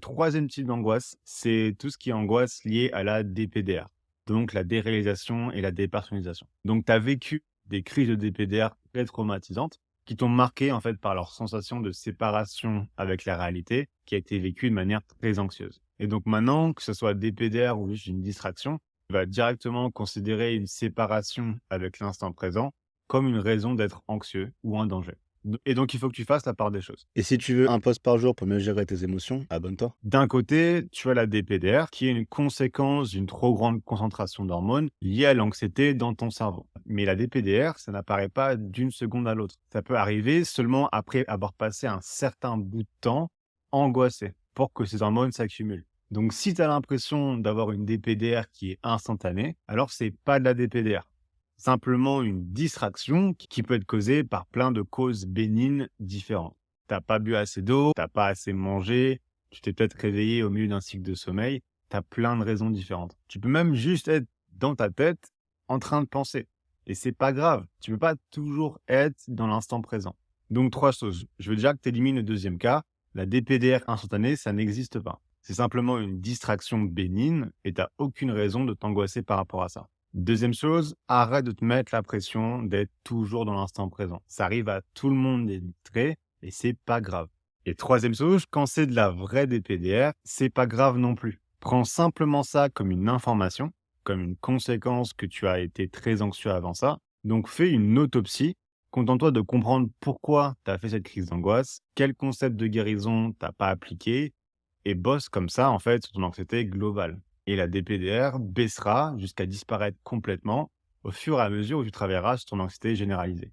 Troisième type d'angoisse, c'est tout ce qui est angoisse liée à la DPDR, donc la déréalisation et la dépersonnalisation. Donc tu as vécu des crises de DPDR très traumatisantes qui t'ont marqué en fait par leur sensation de séparation avec la réalité qui a été vécue de manière très anxieuse. Et donc maintenant, que ce soit DPDR ou juste une distraction, tu vas directement considérer une séparation avec l'instant présent comme une raison d'être anxieux ou en danger. Et donc il faut que tu fasses la part des choses. Et si tu veux un post par jour pour mieux gérer tes émotions, abonne-toi. D'un côté, tu as la DPDR qui est une conséquence d'une trop grande concentration d'hormones liée à l'anxiété dans ton cerveau. Mais la DPDR, ça n'apparaît pas d'une seconde à l'autre. Ça peut arriver seulement après avoir passé un certain bout de temps angoissé pour que ces hormones s'accumulent. Donc si tu as l'impression d'avoir une DPDR qui est instantanée, alors c'est pas de la DPDR. Simplement une distraction qui peut être causée par plein de causes bénignes différentes. T'as pas bu assez d'eau, t'as pas assez mangé, tu t'es peut-être réveillé au milieu d'un cycle de sommeil, tu as plein de raisons différentes. Tu peux même juste être dans ta tête en train de penser et c'est pas grave. Tu peux pas toujours être dans l'instant présent. Donc 3 choses. Je veux déjà que tu élimines le deuxième cas. La DPDR instantanée, ça n'existe pas. C'est simplement une distraction bénigne et tu aucune raison de t'angoisser par rapport à ça. Deuxième chose, arrête de te mettre la pression d'être toujours dans l'instant présent. Ça arrive à tout le monde d'être distrait et c'est pas grave. Et troisième chose, quand c'est de la vraie DPDR, c'est pas grave non plus. Prends simplement ça comme une information, comme une conséquence que tu as été très anxieux avant ça. Donc fais une autopsie. Contente-toi de comprendre pourquoi tu as fait cette crise d'angoisse, quel concept de guérison t'as pas appliqué, et bosse comme ça en fait sur ton anxiété globale. Et la DPDR baissera jusqu'à disparaître complètement au fur et à mesure où tu travailleras sur ton anxiété généralisée.